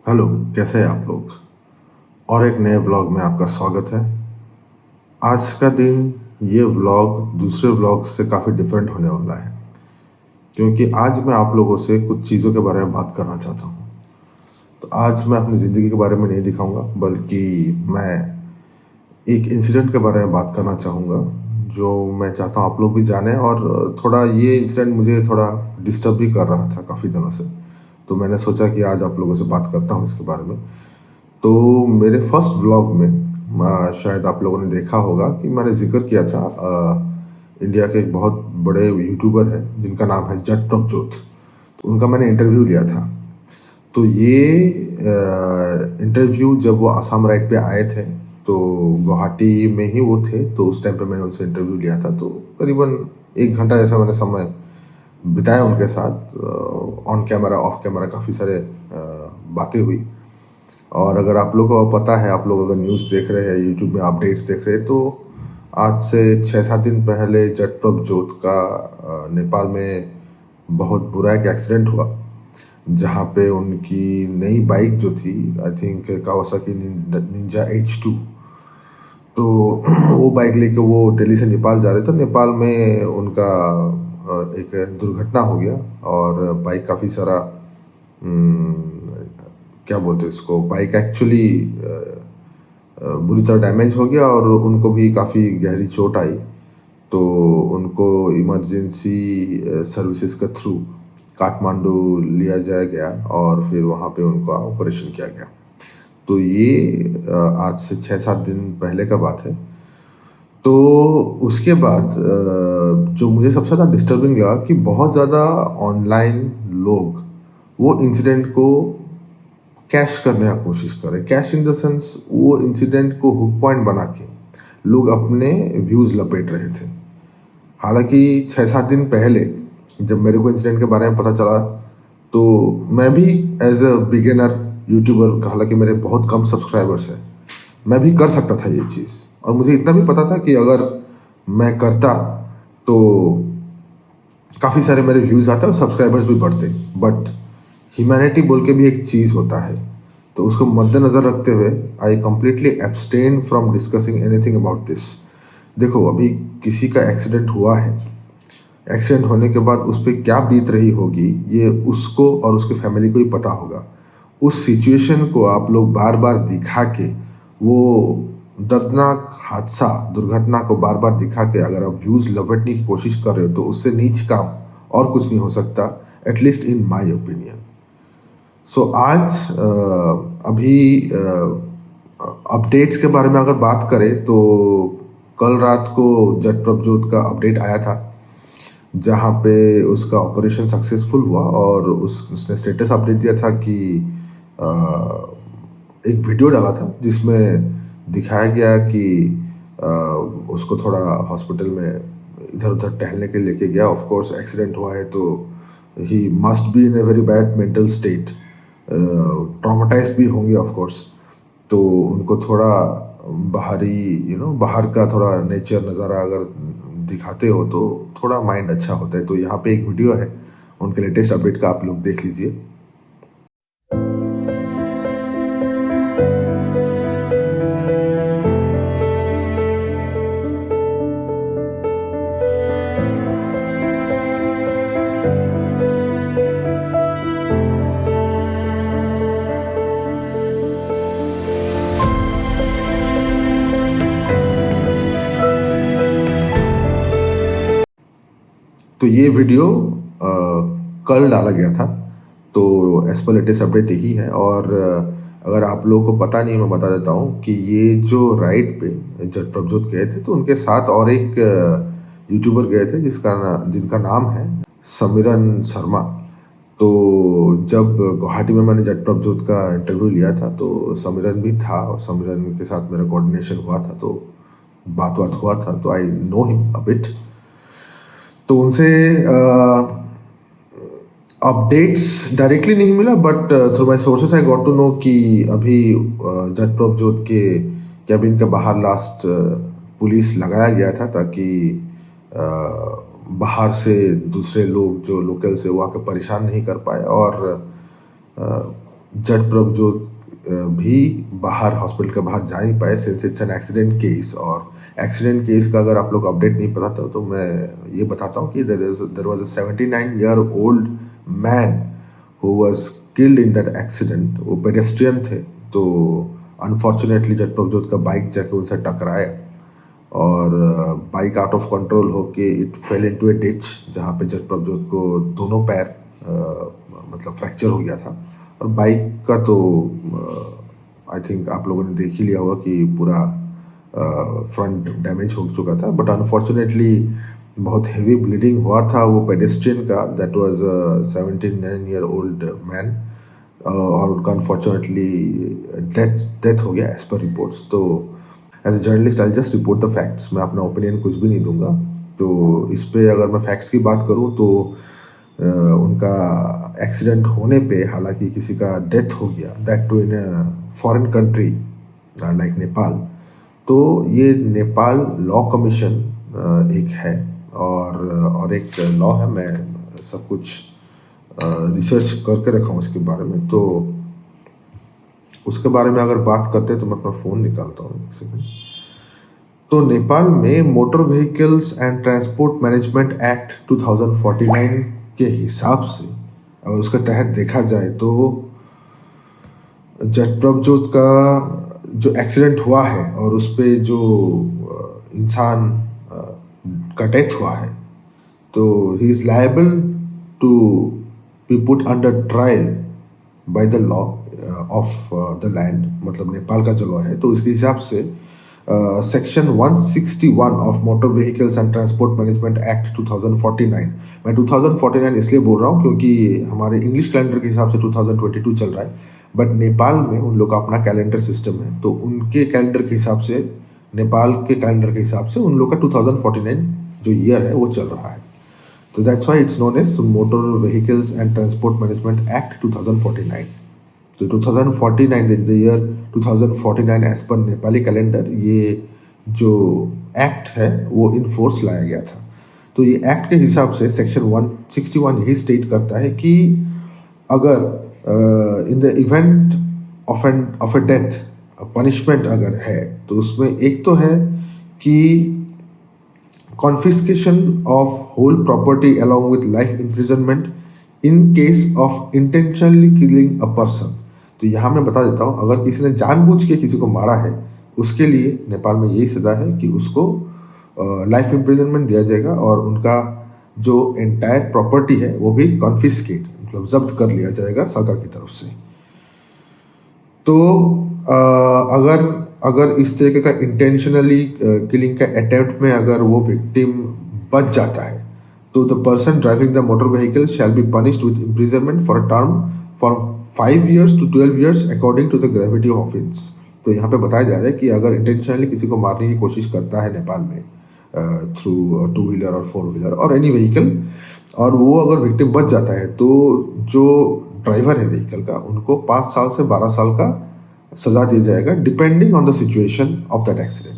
Hello, कैसे हैं आप लोग? और एक नए व्लॉग में आपका स्वागत है। आज का दिन ये व्लॉग दूसरे व्लॉग से काफ़ी डिफरेंट होने वाला है, क्योंकि आज मैं आप लोगों से कुछ चीज़ों के बारे में बात करना चाहता हूँ। तो आज मैं अपनी ज़िंदगी के बारे में नहीं दिखाऊंगा, बल्कि मैं एक इंसिडेंट के बारे में बात करना चाहूँगा, जो मैं चाहता हूँ आप लोग भी जानें। और थोड़ा ये इंसिडेंट मुझे थोड़ा डिस्टर्ब भी कर रहा था काफ़ी दिनों से, तो मैंने सोचा कि आज आप लोगों से बात करता हूँ इसके बारे में। तो मेरे फर्स्ट व्लॉग में शायद आप लोगों ने देखा होगा कि मैंने जिक्र किया था इंडिया के एक बहुत बड़े यूट्यूबर हैं जिनका नाम है जट प्रभजोत। तो उनका मैंने इंटरव्यू लिया था। तो ये इंटरव्यू जब वो आसाम राइड पे आए थे, तो गुवाहाटी में ही वो थे, तो उस टाइम पे मैंने उनसे इंटरव्यू लिया था। तो करीबन 1 घंटा जैसा मैंने समय बिताया उनके साथ। ऑन कैमरा ऑफ कैमरा काफ़ी सारे बातें हुई। और अगर आप लोगों को पता है, आप लोग अगर न्यूज़ देख रहे हैं, यूट्यूब में अपडेट्स देख रहे हैं, तो आज से 6-7 दिन पहले जट प्रभजोत का नेपाल में बहुत बुरा एक एक्सीडेंट हुआ, जहाँ पे उनकी नई बाइक जो थी, I think Kawasaki Ninja H2, तो वो बाइक लेके वो दिल्ली से नेपाल जा रहे थे। नेपाल में उनका एक दुर्घटना हो गया, और बाइक काफ़ी सारा क्या बोलते हैं इसको, बाइक एक्चुअली बुरी तरह डैमेज हो गया, और उनको भी काफ़ी गहरी चोट आई। तो उनको इमरजेंसी सर्विसेज के थ्रू काठमांडू लिया जाया गया, और फिर वहाँ पे उनका ऑपरेशन किया गया। तो ये आज से 6-7 दिन पहले का बात है। तो उसके बाद जो मुझे सबसे ज़्यादा डिस्टर्बिंग लगा कि बहुत ज़्यादा ऑनलाइन लोग वो इंसिडेंट को कैश करने का कोशिश कर रहे। कैश इन द सेंस, वो इंसिडेंट को हुक पॉइंट बना के लोग अपने व्यूज़ लपेट रहे थे। हालांकि 6-7 दिन पहले जब मेरे को इंसिडेंट के बारे में पता चला, तो मैं भी एज अ बिगिनर यूट्यूबर, हालांकि मेरे बहुत कम सब्सक्राइबर्स हैं, मैं भी कर सकता था ये चीज़। और मुझे इतना भी पता था कि अगर मैं करता तो काफ़ी सारे मेरे व्यूज़ आते और सब्सक्राइबर्स भी बढ़ते। बट ह्यूमैनिटी बोल के भी एक चीज़ होता है, तो उसको मद्देनज़र रखते हुए I completely abstain from discussing anything about this. देखो, अभी किसी का एक्सीडेंट हुआ है, एक्सीडेंट होने के बाद उस पर क्या बीत रही होगी, ये उसको और उसके फैमिली को ही पता होगा। उस सिचुएशन को आप लोग बार बार दिखा के, वो दर्दनाक हादसा, दुर्घटना को बार बार दिखा के अगर आप व्यूज़ लपेटने की कोशिश कर रहे हो, तो उससे नीच काम और कुछ नहीं हो सकता, एटलीस्ट इन माई ओपिनियन। सो आज अभी अपडेट्स के बारे में अगर बात करें, तो कल रात को जट प्रभजोत का अपडेट आया था, जहाँ पे उसका ऑपरेशन सक्सेसफुल हुआ, और उसने स्टेटस अपडेट दिया था कि अ, एक वीडियो डाला था जिसमें दिखाया गया कि अ, उसको थोड़ा हॉस्पिटल में इधर उधर टहलने के लिए लेके गया। ऑफ कोर्स एक्सीडेंट हुआ है, तो he must be in a very bad mental state, traumatise भी होंगे ऑफ कोर्स। तो उनको थोड़ा बाहरी बाहर का थोड़ा नेचर नज़ारा अगर दिखाते हो, तो थोड़ा माइंड अच्छा होता है। तो यहाँ पे एक वीडियो है उनके लेटेस्ट अपडेट का, आप लोग देख लीजिए। तो ये वीडियो कल डाला गया था। तो एज पर लेटेस्ट अपडेट यही है। और अगर आप लोगों को पता नहीं, मैं बता देता हूँ कि ये जो राइड पे जट प्रभजोत गए थे, तो उनके साथ और एक यूट्यूबर गए थे जिनका नाम है समीरन शर्मा। तो जब गुवाहाटी में मैंने जट प्रभजोत का इंटरव्यू लिया था, तो समीरन भी था, और समीरन के साथ मेरा कोऑर्डिनेशन हुआ था, तो बात बात हुआ था, तो I know him a bit. तो उनसे अपडेट्स डायरेक्टली नहीं मिला, but through my sources I got to know कि अभी जट प्रभजोत के कैबिन के बाहर लास्ट पुलिस लगाया गया था, ताकि बाहर से दूसरे लोग जो लोकल से वो आकर परेशान नहीं कर पाए। और जट प्रभजोत भी बाहर हॉस्पिटल के बाहर जा नहीं पाए since it's an accident case. और एक्सीडेंट केस का अगर आप लोग अपडेट नहीं पता था तो मैं ये बताता हूँ कि there was a 79-year-old man who was killed in that accident. वो पेडेस्ट्रियन थे, तो अनफॉर्चुनेटली जट प्रभजोत का बाइक जाके उनसे टकराया और बाइक आउट ऑफ कंट्रोल होके it fail into A ditch, जहाँ पे जट प्रभजोत को दोनों पैर मतलब फ्रैक्चर हो गया था। और बाइक का तो आई थिंक आप लोगों ने देख ही लिया होगा कि पूरा फ्रंट डैमेज हो चुका था। बट अनफॉर्चुनेटली बहुत हेवी ब्लीडिंग हुआ था वो पेडेस्ट्रियन का, दैट वाज 79-year-old मैन। और उनका अनफॉर्चुनेटली डेथ हो गया एज पर रिपोर्ट्स। तो as a journalist I just report the facts, मैं अपना ओपिनियन कुछ भी नहीं दूंगा। तो इस पे अगर मैं फैक्ट्स की बात करूं तो उनका एक्सीडेंट होने पे हालांकि किसी का डेथ हो गया, that too in foreign country like Nepal. तो ये नेपाल लॉ कमीशन एक है और एक लॉ है। मैं सब कुछ रिसर्च करके रखा हूँ इसके बारे में। तो उसके बारे में अगर बात करते हैं तो मैं अपना फ़ोन निकालता हूँ एक सेकंड। तो नेपाल में motor vehicles and transport management act 2049 के हिसाब से अगर उसके तहत देखा जाए तो जट प्रभजोत का जो एक्सीडेंट हुआ है और उस पर जो इंसान का डेथ हुआ है, तो he is liable to be put under trial by the law of the land, मतलब नेपाल का जो लॉ है। तो इसके हिसाब से section 161 of motor vehicles and transport management act 2049, मैं 2049 इसलिए बोल रहा हूँ क्योंकि हमारे इंग्लिश कैलेंडर के हिसाब से 2022 चल रहा है, बट नेपाल में उन लोग का अपना कैलेंडर सिस्टम है। तो उनके कैलेंडर के हिसाब से, नेपाल के कैलेंडर के हिसाब से उन लोग का 2049 जो ईयर है वो चल रहा है। तो that's why it's known as motor vehicles and transport management act 2049। तो 2049 the year 2049 as per Nepali calendar ये जो एक्ट है वो इन फोर्स लाया गया था। तो ये एक्ट के हिसाब से सेक्शन 161 यही स्टेट करता है कि अगर in the event of a death punishment अगर है तो उसमें एक तो है कि confiscation of whole property along with life imprisonment in case of intentionally killing a person. तो यहाँ मैं बता देता हूँ, अगर किसी ने जानबूझ के किसी को मारा है उसके लिए नेपाल में यही सज़ा है कि उसको लाइफ इम्प्रिजनमेंट दिया जाएगा और उनका जो एंटायर प्रॉपर्टी है वो भी कॉन्फिस्केट मतलब जब्त कर लिया जाएगा सरकार की तरफ से। तो अगर इस तरीके का इंटेंशनली किलिंग का अटेम्प्ट में अगर वो विक्टिम बच जाता है तो the person driving the motor vehicle shall be punished with imprisonment for a term for 5 years to 12 years according to the gravity of offence. तो यहाँ पे बताया जा रहा है कि अगर इंटेंशनली किसी को मारने की कोशिश करता है नेपाल में थ्रू 2 व्हीलर और 4 व्हीलर और एनी व्हीकल और वो अगर विक्टिम बच जाता है तो जो ड्राइवर है व्हीकल का उनको 5 साल से 12 साल का सजा दिया जाएगा depending on the situation of that accident.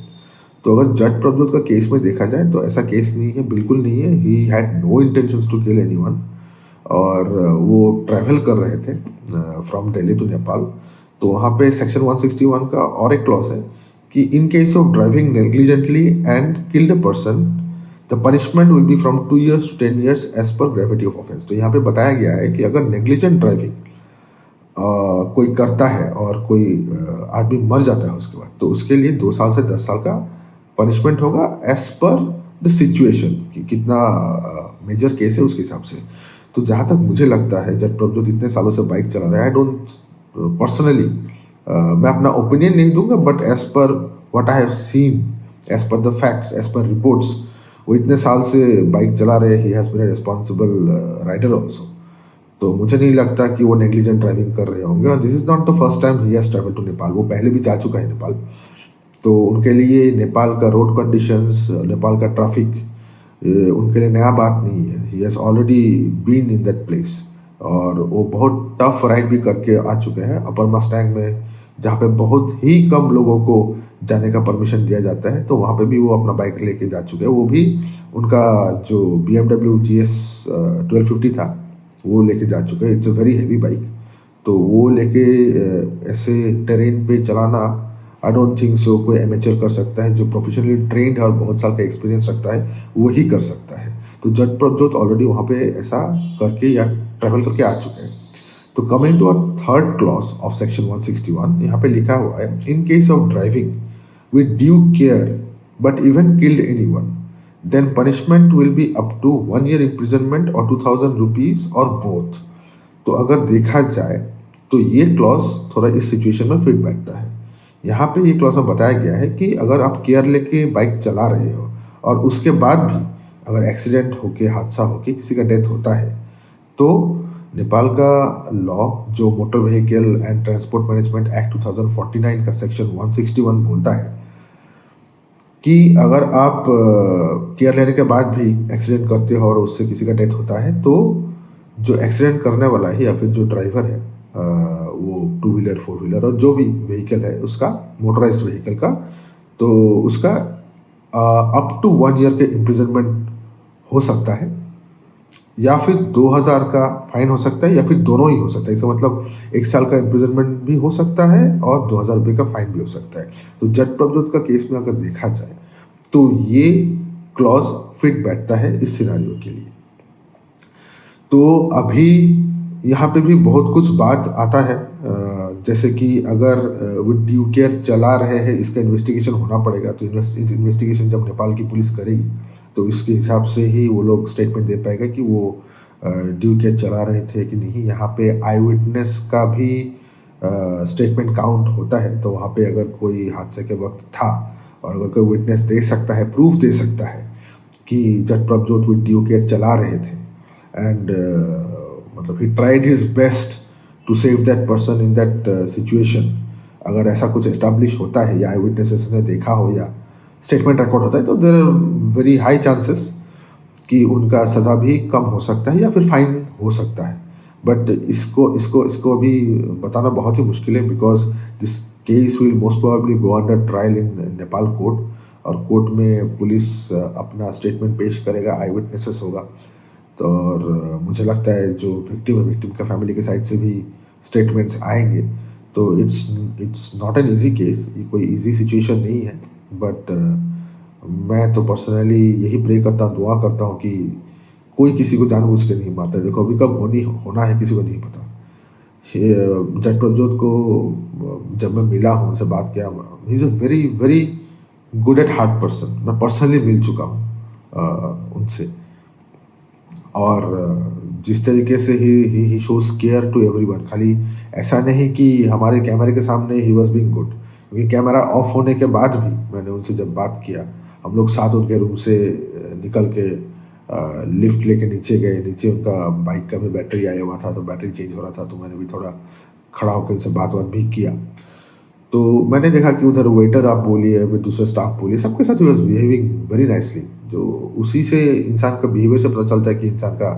तो अगर जट प्रभजोत का केस में देखा जाए तो ऐसा केस नहीं है, बिल्कुल नहीं है। He had no intentions to kill anyone और वो ट्रैवल कर रहे थे फ्रॉम दिल्ली टू नेपाल। तो वहाँ पे सेक्शन 161 का और एक क्लॉज है कि in case of driving negligently and killed a person the punishment will be from 2 years to 10 years as per gravity of offence. तो यहाँ पे बताया गया है कि अगर नेग्लिजेंट ड्राइविंग कोई करता है और कोई आदमी मर जाता है उसके बाद तो उसके लिए 2 साल से 10 साल का पनिशमेंट होगा एज पर द सिचुएशन कि कितना मेजर केस है उसके हिसाब से। तो जहाँ तक मुझे लगता है जट प्रभजोत इतने सालों से बाइक चला रहा है, आई डोंट पर्सनली मैं अपना ओपिनियन नहीं दूंगा but as per what I have seen as per the facts as per reports वो इतने साल से बाइक चला रहे, he has been a responsible rider also. तो मुझे नहीं लगता कि वो नेग्लिजेंट ड्राइविंग कर रहे होंगे और this is not the first time he has travel to Nepal. वो पहले भी जा चुका है नेपाल। तो उनके लिए नेपाल का रोड कंडीशंस, नेपाल का ट्रैफिक उनके लिए नया बात नहीं है। He has already been in that place और वो बहुत टफ राइड भी करके आ चुके हैं अपर मस्टैंग में, जहाँ पे बहुत ही कम लोगों को जाने का परमिशन दिया जाता है। तो वहाँ पे भी वो अपना बाइक लेके जा चुके हैं। वो भी उनका जो BMW GS 1250 था वो लेके जा चुके हैं। It's a very heavy bike. तो वो लेके ऐसे टेरेन पे चलाना आई डोंट थिंक सो कोई एमेचर कर सकता है। जो प्रोफेशनली ट्रेंड है और बहुत साल का एक्सपीरियंस रखता है वही कर सकता है। तो जट प्रभजोत ऑलरेडी वहाँ पे ऐसा करके या ट्रैवल करके आ चुके हैं। तो coming to our third clause of section 161, यहाँ पे लिखा हुआ है, in case of driving with due care but even killed anyone then punishment will be up to 1 year imprisonment और 2000 रुपीज और बोथ। तो अगर देखा जाए तो ये क्लॉज थोड़ा इस सिचुएशन में फिट बैठता है। यहाँ पे ये क्लॉज में बताया गया है कि अगर आप केयर लेके बाइक चला रहे हो और उसके बाद भी अगर एक्सीडेंट होके, हादसा होके किसी का डेथ होता है, तो नेपाल का लॉ जो motor vehicle and transport management act 2049 का सेक्शन 161 बोलता है कि अगर आप केयर लेने के बाद भी एक्सीडेंट करते हो और उससे किसी का डेथ होता है, तो जो एक्सीडेंट करने वाला है या फिर जो ड्राइवर है, वो 2 व्हीलर 4 व्हीलर और जो भी व्हीकल है उसका, मोटराइज्ड व्हीकल का, तो उसका अप टू 1 year के इम्प्रिजनमेंट हो सकता है या फिर 2000 का फाइन हो सकता है या फिर दोनों ही हो सकता है। इसका मतलब 1 साल का इम्प्रिजनमेंट भी हो सकता है और 2000 रुपये का फाइन भी हो सकता है। तो जट प्रभजोत का केस में अगर देखा जाए तो ये क्लॉज फिट बैठता है इस सिनारियो के लिए। तो अभी यहाँ पे भी बहुत कुछ बात आता है, जैसे कि अगर विद ड्यू केयर चला रहे हैं, इसका इन्वेस्टिगेशन होना पड़ेगा। तो इन्वेस्टिगेशन जब नेपाल की पुलिस करेगी तो इसके हिसाब से ही वो लोग स्टेटमेंट दे पाएगा कि वो ड्यू केयर चला रहे थे कि नहीं। यहाँ पे आई विटनेस का भी स्टेटमेंट काउंट होता है। तो वहाँ पे अगर कोई हादसे के वक्त था और अगर कोई विटनेस दे सकता है, प्रूफ दे सकता है कि Jat Prabhjot with due care चला रहे थे एंड मतलब he tried his best to save that person in that situation, अगर ऐसा कुछ एस्टैब्लिश होता है या आई विटनेसेस ने देखा हो या स्टेटमेंट रिकॉर्ड होता है, तो there are very high chances कि उनका सज़ा भी कम हो सकता है या फिर फाइन हो सकता है। बट इसको अभी बताना बहुत ही मुश्किल है, because this case will most probably go under trial in Nepal court, और कोर्ट में पुलिस अपना स्टेटमेंट पेश करेगा, आई विटनेसेस होगा। तो और मुझे लगता है जो विक्टिम है, विक्टिम का फैमिली के साइड से भी स्टेटमेंट्स आएंगे। तो it's not an easy case, ये कोई ईजी सिचुएशन नहीं है। बट मैं तो पर्सनली यही प्रे करता हूँ, दुआ करता हूँ कि कोई किसी को जानबूझ के नहीं मारता है। देखो अभी कब होना है किसी को नहीं पता। जट प्रभजोत को जब मैं मिला हूँ, उनसे बात किया, he is a very very good at heart person. मैं पर्सनली मिल चुका हूँ उनसे, और जिस तरीके से ही शोज केयर टू एवरीवन। खाली ऐसा नहीं कि हमारे कैमरे के सामने ही वॉज बीइंग गुड, क्योंकि कैमरा ऑफ होने के बाद भी मैंने उनसे जब बात किया, हम लोग साथ उनके रूम से निकल के लिफ्ट लेके नीचे गए। नीचे उनका बाइक का भी बैटरी आया हुआ था, तो बैटरी चेंज हो रहा था, तो मैंने भी थोड़ा खड़ा होकर उनसे बात भी किया। तो मैंने देखा कि उधर वेटर आप बोलिए, फिर दूसरे स्टाफ बोलिए, सबके साथ he was behaving very nicely. जो उसी से इंसान का बिहेवियर से पता चलता है कि इंसान का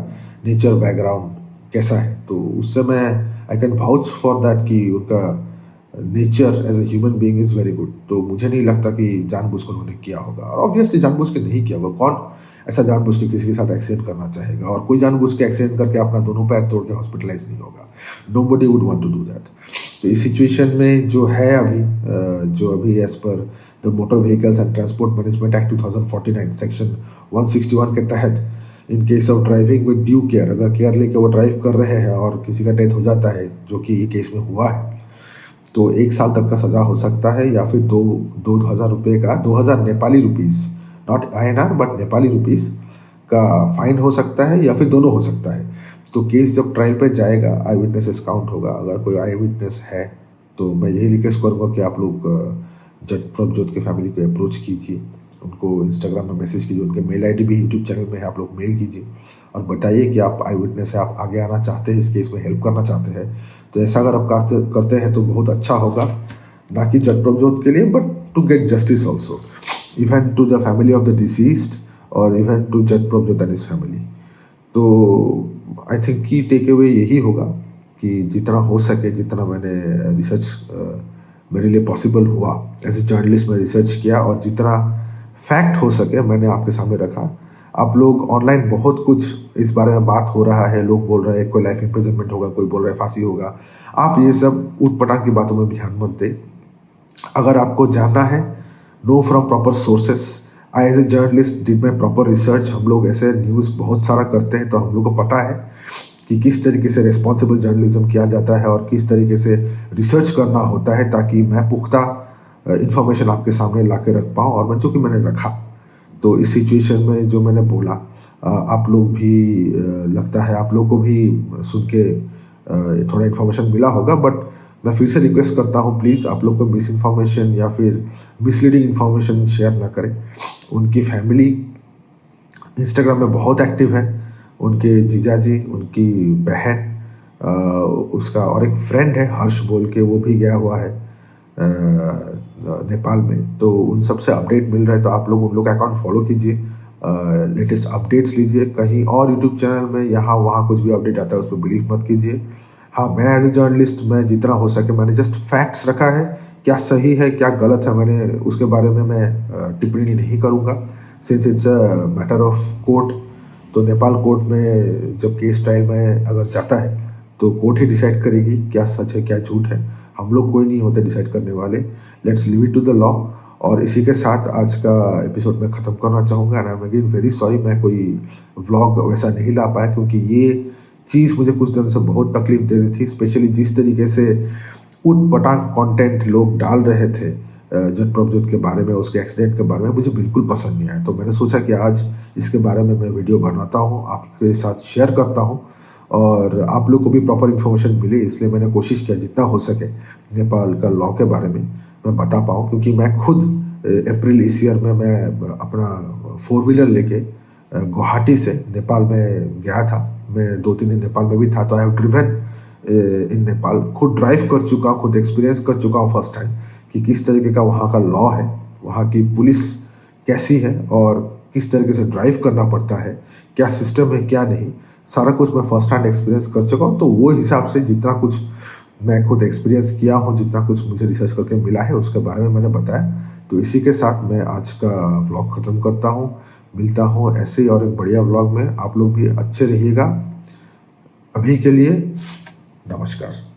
नेचर बैकग्राउंड कैसा है। तो उससे मैं I can vouch for that कि उनका nature as a human being is very good. तो मुझे नहीं लगता कि जानबूझ कर उन्होंने किया होगा, और ऑब्वियसली जानबूझ के नहीं किया होगा। कौन ऐसा जानबूझ के किसी के साथ एक्सीडेंट करना चाहेगा, और कोई जानबूझ के एक्सीडेंट करके अपना दोनों पैर तोड़ के हॉस्पिटलाइज नहीं होगा। Nobody would want to do that. तो इस सिचुएशन में जो है अभी as per the motor vehicles and transport management act 2049 section 161 के तहत, in case of driving with due care, अगर केयर लेके वो ड्राइव कर रहे हैं और किसी का डेथ हो जाता है, जो कि ये केस में हुआ है, तो 1 साल तक का सज़ा हो सकता है, या फिर 2000 रुपये का, 2000 Nepali rupees, not INR but Nepali rupees का फाइन हो सकता है, या फिर दोनों हो सकता है। तो केस जब ट्रायल पे जाएगा, आई विटनेसेस काउंट होगा। अगर कोई आई विटनेस है तो मैं यही रिक्वेस्ट करूँगा कि आप लोग जट प्रभजोत के फैमिली को अप्रोच कीजिए, उनको इंस्टाग्राम में मैसेज कीजिए, उनके मेल ID भी यूट्यूब चैनल में है, आप लोग मेल कीजिए और बताइए कि आप आई विटनेस है, आप आगे आना चाहते हैं, इस केस में हेल्प करना चाहते हैं। तो ऐसा अगर आप करते हैं तो बहुत अच्छा होगा, ना कि जट प्रभजोत के लिए, but to get justice also, even to the family of the deceased और even to Jatt Prabhjot and his family. तो आई थिंक की टेक अवे यही होगा कि जितना हो सके, जितना मैंने रिसर्च मेरे लिए पॉसिबल हुआ एज ए जर्नलिस्ट, में रिसर्च किया और जितना फैक्ट हो सके मैंने आपके सामने रखा। आप लोग ऑनलाइन बहुत कुछ इस बारे में बात हो रहा है, लोग बोल रहे हैं कोई लाइफ इम्प्रिजनमेंट होगा, कोई बोल रहा है फांसी होगा। आप ये सब ऊट-पटांग की बातों में ध्यान मत दें। अगर आपको जानना है, know from proper sources. I as a journalist did my proper research. हम लोग ऐसे न्यूज़ बहुत सारा करते हैं, तो हम लोग को पता है कि किस तरीके से रिस्पॉन्सिबल जर्नलिज्म किया जाता है और किस तरीके से रिसर्च करना होता है, ताकि मैं पुख्ता इन्फॉर्मेशन आपके सामने ला के रख पाऊँ, और मैं जो कि मैंने रखा। तो इस सिचुएशन में जो मैंने बोला, आप लोग भी लगता है आप लोग को भी सुन के थोड़ा इन्फॉर्मेशन मिला होगा, बट मैं फिर से रिक्वेस्ट करता हूँ, प्लीज़ आप लोग को मिस इन्फॉर्मेशन या फिर मिसलीडिंग इन्फॉर्मेशन शेयर ना करें। उनकी फैमिली इंस्टाग्राम में बहुत एक्टिव है, उनके जीजाजी, उनकी बहन, उसका और एक फ्रेंड है हर्ष बोल के, वो भी गया हुआ है नेपाल में। तो उन सब से अपडेट मिल रहा है, तो आप लोग उन लोग का अकाउंट फॉलो कीजिए, लेटेस्ट अपडेट्स लीजिए। कहीं और यूट्यूब चैनल में यहाँ वहाँ कुछ भी अपडेट आता है उस पर बिलीव मत कीजिए। हाँ, मैं एज ए जर्नलिस्ट मैं जितना हो सके मैंने जस्ट फैक्ट्स रखा है, क्या सही है क्या गलत है मैंने उसके बारे में मैं टिप्पणी नहीं करूँगा, since it's a matter of court. तो नेपाल कोर्ट में जब केस ट्रायल में अगर जाता है तो कोर्ट ही डिसाइड करेगी क्या सच है क्या झूठ है। हम लोग कोई नहीं होते डिसाइड करने वाले। Let's leave it to the law. और इसी के साथ आज का एपिसोड मैं ख़त्म करना चाहूँगा। And I am again very sorry, मैं कोई व्लॉग वैसा नहीं ला पाया, क्योंकि ये चीज़ मुझे कुछ दिन से बहुत तकलीफ दे रही थी, स्पेशली जिस तरीके से उट-पटांग कंटेंट लोग डाल रहे थे जट प्रभजोत के बारे में, उसके एक्सीडेंट के बारे में, मुझे बिल्कुल पसंद नहीं आया। तो मैंने सोचा कि आज इसके बारे में मैं वीडियो बनाता हूँ, आपके साथ शेयर करता हूँ और आप लोग को भी प्रॉपर इन्फॉर्मेशन मिले, इसलिए मैंने कोशिश किया जितना हो सके नेपाल का लॉ के बारे में मैं बता पाऊँ। क्योंकि मैं खुद अप्रैल इस ईयर में मैं अपना 4 व्हीलर लेके गुवाहाटी से नेपाल में गया था। मैं 2-3 दिन नेपाल में भी था, तो आई हैव ड्रिवन इन नेपाल। खुद ड्राइव कर चुका हूँ, खुद एक्सपीरियंस कर चुका हूँ फर्स्ट हैंड कि किस तरीके का वहाँ का लॉ है, वहाँ की पुलिस कैसी है और किस तरीके से ड्राइव करना पड़ता है, क्या सिस्टम है क्या नहीं, सारा कुछ मैं फर्स्ट हैंड एक्सपीरियंस कर चुका हूँ। तो वो हिसाब से जितना कुछ मैं खुद एक्सपीरियंस किया हूँ, जितना कुछ मुझे रिसर्च करके मिला है, उसके बारे में मैंने बताया। तो इसी के साथ मैं आज का व्लॉग ख़त्म करता हूँ। मिलता हूँ ऐसे ही और एक बढ़िया व्लॉग में। आप लोग भी अच्छे रहिएगा। अभी के लिए नमस्कार।